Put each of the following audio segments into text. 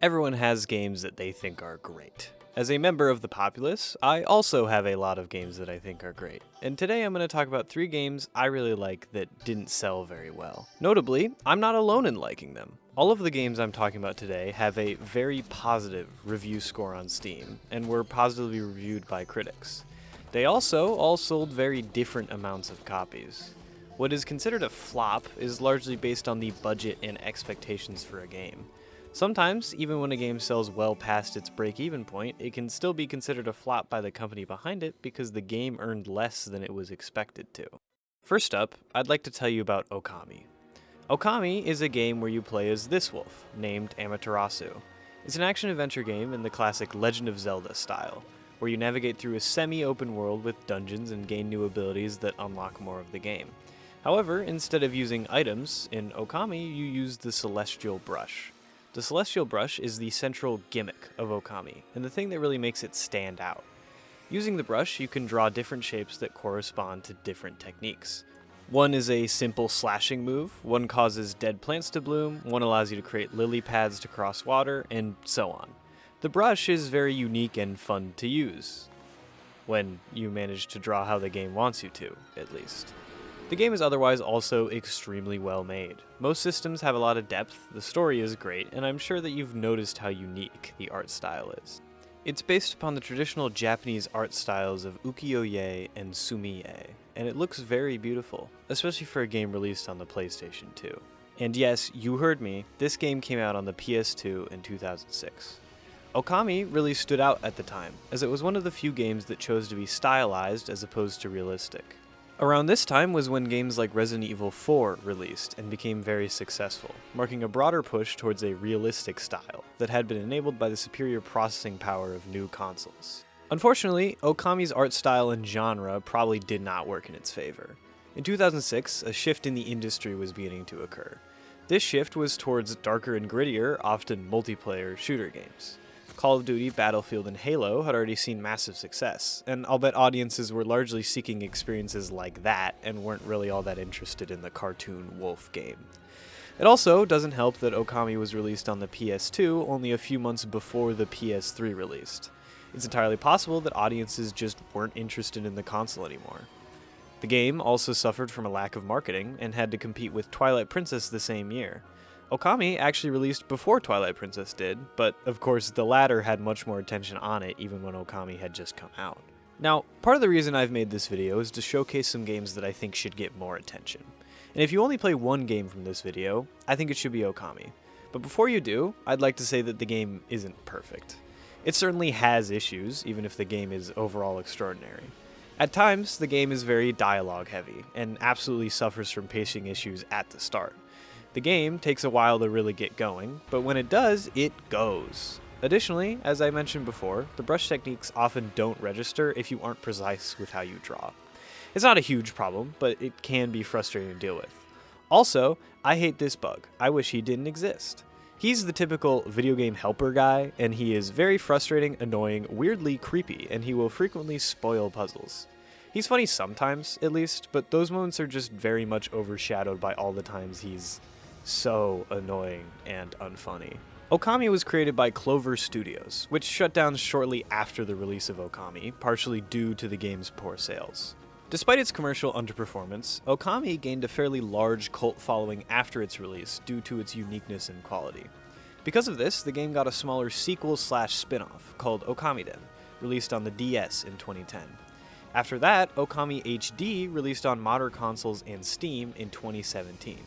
Everyone has games that they think are great. As a member of the populace, I also have a lot of games that I think are great. And today I'm going to talk about 3 games I really like that didn't sell very well. Notably, I'm not alone in liking them. All of the games I'm talking about today have a very positive review score on Steam, and were positively reviewed by critics. They also all sold very different amounts of copies. What is considered a flop is largely based on the budget and expectations for a game. Sometimes, even when a game sells well past its break-even point, it can still be considered a flop by the company behind it because the game earned less than it was expected to. First up, I'd like to tell you about Okami. Okami is a game where you play as this wolf, named Amaterasu. It's an action-adventure game in the classic Legend of Zelda style, where you navigate through a semi-open world with dungeons and gain new abilities that unlock more of the game. However, instead of using items, in Okami you use the Celestial Brush. The Celestial Brush is the central gimmick of Okami, and the thing that really makes it stand out. Using the brush, you can draw different shapes that correspond to different techniques. One is a simple slashing move, one causes dead plants to bloom, one allows you to create lily pads to cross water, and so on. The brush is very unique and fun to use, when you manage to draw how the game wants you to, at least. The game is otherwise also extremely well made. Most systems have a lot of depth, the story is great, and I'm sure that you've noticed how unique the art style is. It's based upon the traditional Japanese art styles of ukiyo-e and sumi-e, and it looks very beautiful, especially for a game released on the PlayStation 2. And yes, you heard me, this game came out on the PS2 in 2006. Okami really stood out at the time, as it was one of the few games that chose to be stylized as opposed to realistic. Around this time was when games like Resident Evil 4 released and became very successful, marking a broader push towards a realistic style that had been enabled by the superior processing power of new consoles. Unfortunately, Okami's art style and genre probably did not work in its favor. In 2006, a shift in the industry was beginning to occur. This shift was towards darker and grittier, often multiplayer shooter games. Call of Duty, Battlefield, and Halo had already seen massive success, and I'll bet audiences were largely seeking experiences like that and weren't really all that interested in the cartoon wolf game. It also doesn't help that Okami was released on the PS2 only a few months before the PS3 released. It's entirely possible that audiences just weren't interested in the console anymore. The game also suffered from a lack of marketing and had to compete with Twilight Princess the same year. Okami actually released before Twilight Princess did, but of course the latter had much more attention on it even when Okami had just come out. Now, part of the reason I've made this video is to showcase some games that I think should get more attention. And if you only play one game from this video, I think it should be Okami. But before you do, I'd like to say that the game isn't perfect. It certainly has issues, even if the game is overall extraordinary. At times, the game is very dialogue heavy, and absolutely suffers from pacing issues at the start. The game takes a while to really get going, but when it does, it goes. Additionally, as I mentioned before, the brush techniques often don't register if you aren't precise with how you draw. It's not a huge problem, but it can be frustrating to deal with. Also, I hate this bug. I wish he didn't exist. He's the typical video game helper guy, and he is very frustrating, annoying, weirdly creepy, and he will frequently spoil puzzles. He's funny sometimes, at least, but those moments are just very much overshadowed by all the times he's so annoying and unfunny. Okami was created by Clover Studios, which shut down shortly after the release of Okami, partially due to the game's poor sales. Despite its commercial underperformance, Okami gained a fairly large cult following after its release due to its uniqueness and quality. Because of this, the game got a smaller sequel/spin-off called Okamiden, released on the DS in 2010. After that, Okami HD released on modern consoles and Steam in 2017.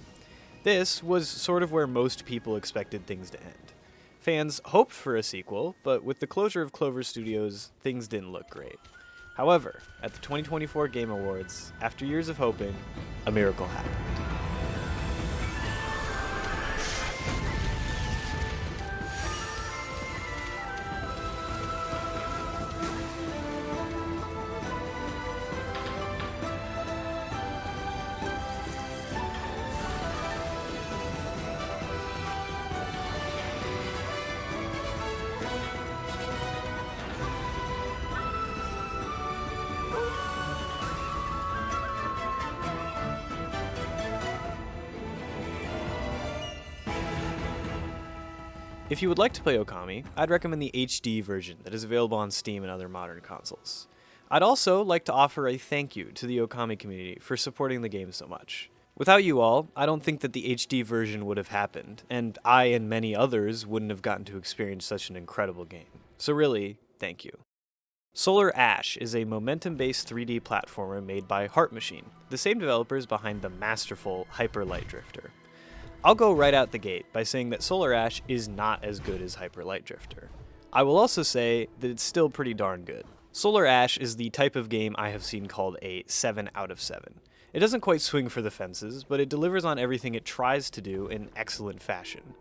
This was sort of where most people expected things to end. Fans hoped for a sequel, but with the closure of Clover Studios, things didn't look great. However, at the 2024 Game Awards, after years of hoping, a miracle happened. If you would like to play Okami, I'd recommend the HD version that is available on Steam and other modern consoles. I'd also like to offer a thank you to the Okami community for supporting the game so much. Without you all, I don't think that the HD version would have happened, and I and many others wouldn't have gotten to experience such an incredible game. So really, thank you. Solar Ash is a momentum-based 3D platformer made by Heart Machine, the same developers behind the masterful Hyper Light Drifter. I'll go right out the gate by saying that Solar Ash is not as good as Hyper Light Drifter. I will also say that it's still pretty darn good. Solar Ash is the type of game I have seen called a 7 out of 7. It doesn't quite swing for the fences, but it delivers on everything it tries to do in excellent fashion.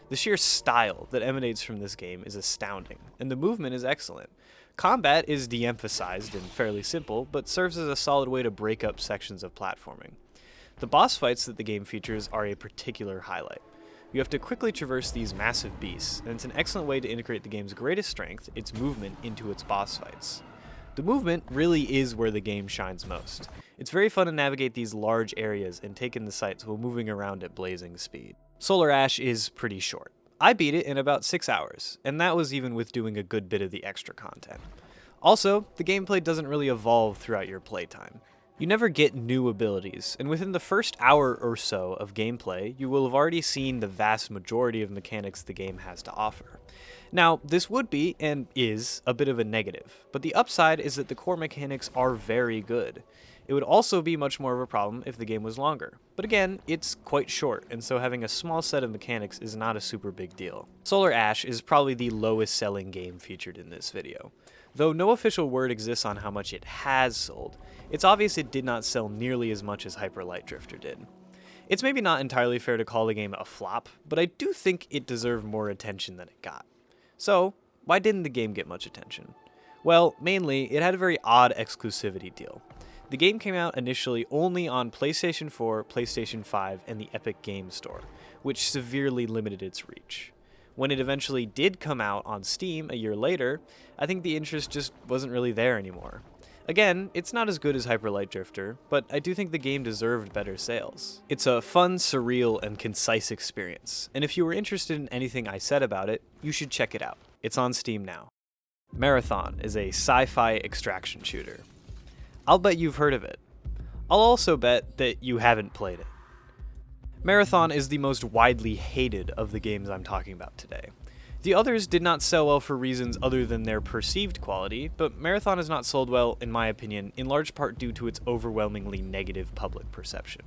The sheer style that emanates from this game is astounding, and the movement is excellent. Combat is de-emphasized and fairly simple, but serves as a solid way to break up sections of platforming. The boss fights that the game features are a particular highlight. You have to quickly traverse these massive beasts, and it's an excellent way to integrate the game's greatest strength, its movement, into its boss fights. The movement really is where the game shines most. It's very fun to navigate these large areas and take in the sights while moving around at blazing speed. Solar Ash is pretty short. I beat it in about 6 hours, and that was even with doing a good bit of the extra content. Also, the gameplay doesn't really evolve throughout your playtime. You never get new abilities, and within the first hour or so of gameplay, you will have already seen the vast majority of mechanics the game has to offer. Now, this would be, and is, a bit of a negative, but the upside is that the core mechanics are very good. It would also be much more of a problem if the game was longer. But again, it's quite short, and so having a small set of mechanics is not a super big deal. Solar Ash is probably the lowest selling game featured in this video. Though no official word exists on how much it has sold, it's obvious it did not sell nearly as much as Hyper Light Drifter did. It's maybe not entirely fair to call the game a flop, but I do think it deserved more attention than it got. So, why didn't the game get much attention? Well, mainly, it had a very odd exclusivity deal. The game came out initially only on PlayStation 4, PlayStation 5, and the Epic Games Store, which severely limited its reach. When it eventually did come out on Steam a year later, I think the interest just wasn't really there anymore. Again, it's not as good as Hyper Light Drifter, but I do think the game deserved better sales. It's a fun, surreal, and concise experience, and if you were interested in anything I said about it, you should check it out. It's on Steam now. Marathon is a sci-fi extraction shooter. I'll bet you've heard of it. I'll also bet that you haven't played it. Marathon is the most widely hated of the games I'm talking about today. The others did not sell well for reasons other than their perceived quality, but Marathon has not sold well, in my opinion, in large part due to its overwhelmingly negative public perception.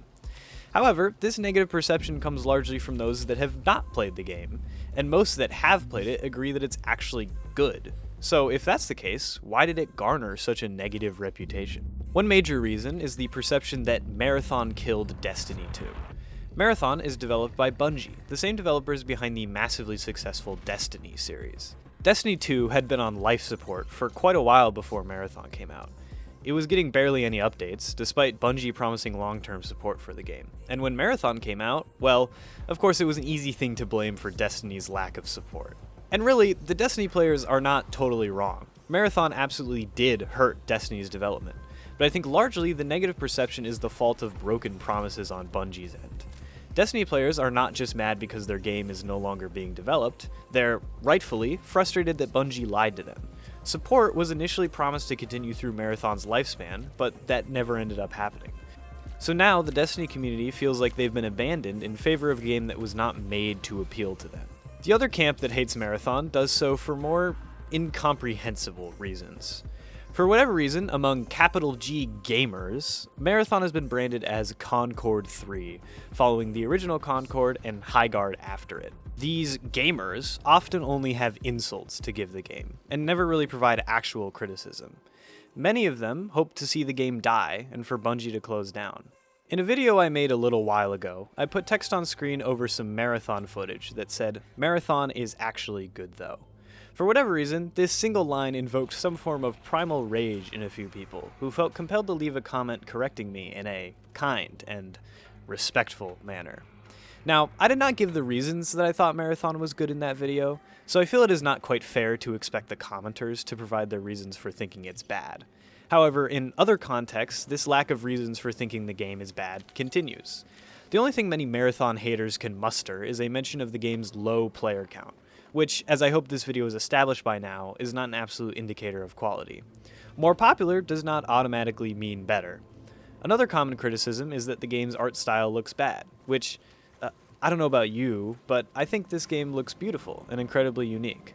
However, this negative perception comes largely from those that have not played the game, and most that have played it agree that it's actually good. So if that's the case, why did it garner such a negative reputation? One major reason is the perception that Marathon killed Destiny 2. Marathon is developed by Bungie, the same developers behind the massively successful Destiny series. Destiny 2 had been on life support for quite a while before Marathon came out. It was getting barely any updates, despite Bungie promising long-term support for the game. And when Marathon came out, well, of course it was an easy thing to blame for Destiny's lack of support. And really, the Destiny players are not totally wrong. Marathon absolutely did hurt Destiny's development, but I think largely the negative perception is the fault of broken promises on Bungie's end. Destiny players are not just mad because their game is no longer being developed, they're, rightfully, frustrated that Bungie lied to them. Support was initially promised to continue through Marathon's lifespan, but that never ended up happening. So now the Destiny community feels like they've been abandoned in favor of a game that was not made to appeal to them. The other camp that hates Marathon does so for more incomprehensible reasons. For whatever reason, among capital G gamers, Marathon has been branded as Concord 3, following the original Concord and Highguard after it. These gamers often only have insults to give the game, and never really provide actual criticism. Many of them hope to see the game die, and for Bungie to close down. In a video I made a little while ago, I put text on screen over some Marathon footage that said, "Marathon is actually good though." For whatever reason, this single line invoked some form of primal rage in a few people, who felt compelled to leave a comment correcting me in a kind and respectful manner. Now, I did not give the reasons that I thought Marathon was good in that video, so I feel it is not quite fair to expect the commenters to provide their reasons for thinking it's bad. However, in other contexts, this lack of reasons for thinking the game is bad continues. The only thing many Marathon haters can muster is a mention of the game's low player count. which, as I hope this video is established by now, is not an absolute indicator of quality. More popular does not automatically mean better. Another common criticism is that the game's art style looks bad, which, I don't know about you, but I think this game looks beautiful and incredibly unique.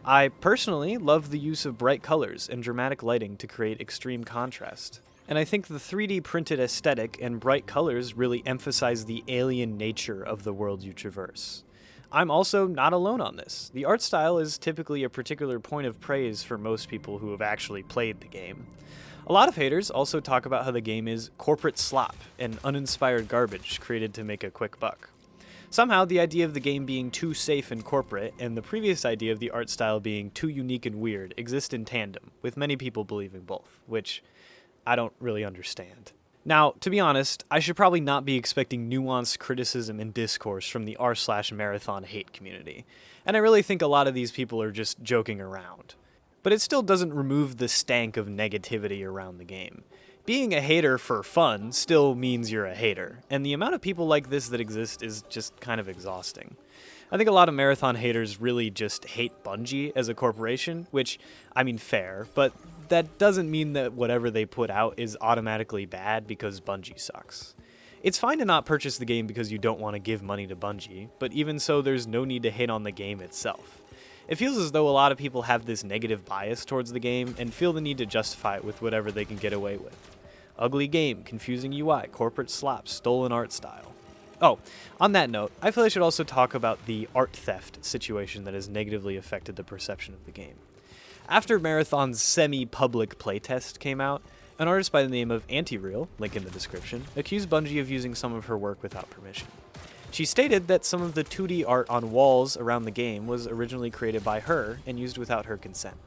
I personally love the use of bright colors and dramatic lighting to create extreme contrast. And I think the 3D printed aesthetic and bright colors really emphasize the alien nature of the world you traverse. I'm also not alone on this. The art style is typically a particular point of praise for most people who have actually played the game. A lot of haters also talk about how the game is corporate slop and uninspired garbage created to make a quick buck. Somehow, the idea of the game being too safe and corporate, and the previous idea of the art style being too unique and weird, exist in tandem, with many people believing both, which I don't really understand. Now, to be honest, I should probably not be expecting nuanced criticism and discourse from the r/marathon hate community, and I really think a lot of these people are just joking around. But it still doesn't remove the stank of negativity around the game. Being a hater for fun still means you're a hater, and the amount of people like this that exist is just kind of exhausting. I think a lot of Marathon haters really just hate Bungie as a corporation, which, I mean, fair, but that doesn't mean that whatever they put out is automatically bad because Bungie sucks. It's fine to not purchase the game because you don't want to give money to Bungie, but even so, there's no need to hate on the game itself. It feels as though a lot of people have this negative bias towards the game and feel the need to justify it with whatever they can get away with. Ugly game, confusing UI, corporate slop, stolen art style. Oh, on that note, I feel I should also talk about the art theft situation that has negatively affected the perception of the game. After Marathon's semi-public playtest came out, an artist by the name of Antireal, link in the description, accused Bungie of using some of her work without permission. She stated that some of the 2D art on walls around the game was originally created by her and used without her consent.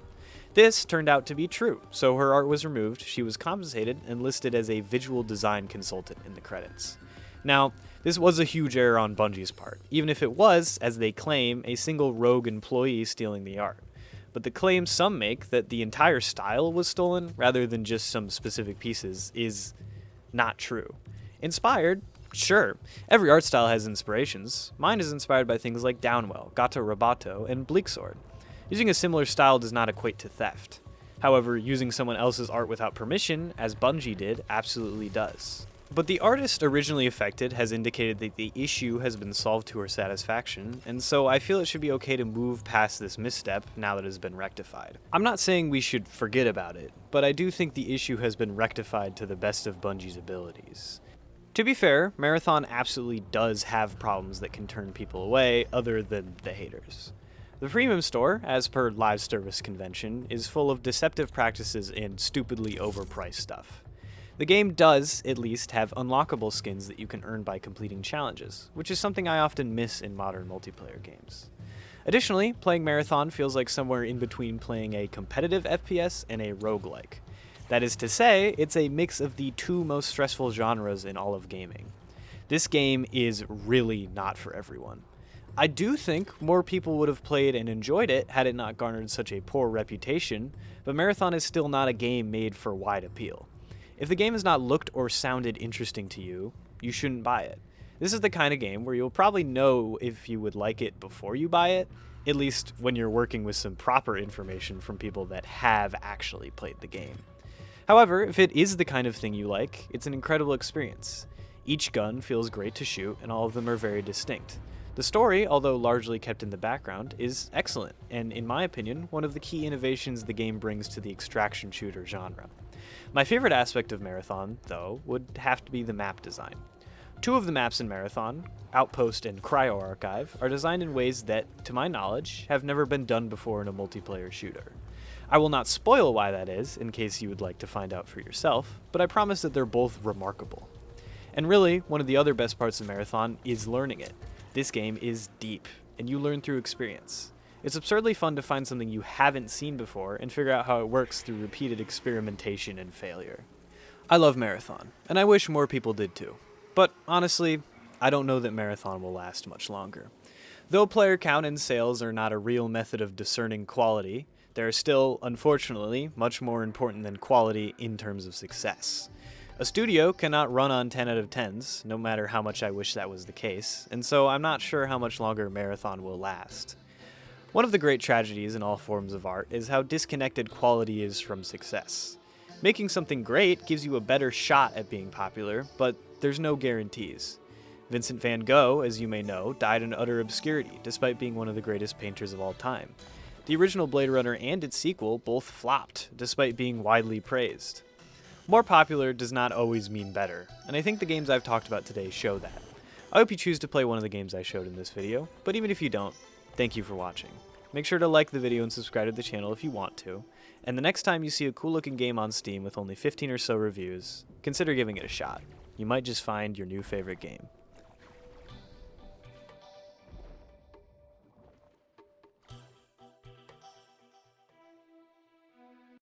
This turned out to be true, so her art was removed, she was compensated, and listed as a visual design consultant in the credits. Now, this was a huge error on Bungie's part, even if it was, as they claim, a single rogue employee stealing the art. But the claim some make that the entire style was stolen, rather than just some specific pieces, is not true. Inspired? Sure. Every art style has inspirations. Mine is inspired by things like Downwell, Gato Roboto, and Bleak Sword. Using a similar style does not equate to theft. However, using someone else's art without permission, as Bungie did, absolutely does. But the artist originally affected has indicated that the issue has been solved to her satisfaction, and so I feel it should be okay to move past this misstep now that it has been rectified. I'm not saying we should forget about it, but I do think the issue has been rectified to the best of Bungie's abilities. To be fair, Marathon absolutely does have problems that can turn people away other than the haters. The premium store, as per live service convention, is full of deceptive practices and stupidly overpriced stuff. The game does, at least, have unlockable skins that you can earn by completing challenges, which is something I often miss in modern multiplayer games. Additionally, playing Marathon feels like somewhere in between playing a competitive FPS and a roguelike. That is to say, it's a mix of the two most stressful genres in all of gaming. This game is really not for everyone. I do think more people would have played and enjoyed it had it not garnered such a poor reputation, but Marathon is still not a game made for wide appeal. If the game has not looked or sounded interesting to you, you shouldn't buy it. This is the kind of game where you'll probably know if you would like it before you buy it, at least when you're working with some proper information from people that have actually played the game. However, if it is the kind of thing you like, it's an incredible experience. Each gun feels great to shoot, and all of them are very distinct. The story, although largely kept in the background, is excellent, and in my opinion, one of the key innovations the game brings to the extraction shooter genre. My favorite aspect of Marathon, though, would have to be the map design. Two of the maps in Marathon, Outpost and Cryo Archive, are designed in ways that, to my knowledge, have never been done before in a multiplayer shooter. I will not spoil why that is, in case you would like to find out for yourself, but I promise that they're both remarkable. And really, one of the other best parts of Marathon is learning it. This game is deep, and you learn through experience. It's absurdly fun to find something you haven't seen before and figure out how it works through repeated experimentation and failure. I love Marathon, and I wish more people did too. But honestly, I don't know that Marathon will last much longer. Though player count and sales are not a real method of discerning quality, they are still, unfortunately, much more important than quality in terms of success. A studio cannot run on 10 out of 10s, no matter how much I wish that was the case, and so I'm not sure how much longer Marathon will last. One of the great tragedies in all forms of art is how disconnected quality is from success. Making something great gives you a better shot at being popular, but there's no guarantees. Vincent van Gogh, as you may know, died in utter obscurity, despite being one of the greatest painters of all time. The original Blade Runner and its sequel both flopped, despite being widely praised. More popular does not always mean better, and I think the games I've talked about today show that. I hope you choose to play one of the games I showed in this video, but even if you don't, thank you for watching. Make sure to like the video and subscribe to the channel if you want to, and the next time you see a cool looking game on Steam with only 15 or so reviews, consider giving it a shot. You might just find your new favorite game.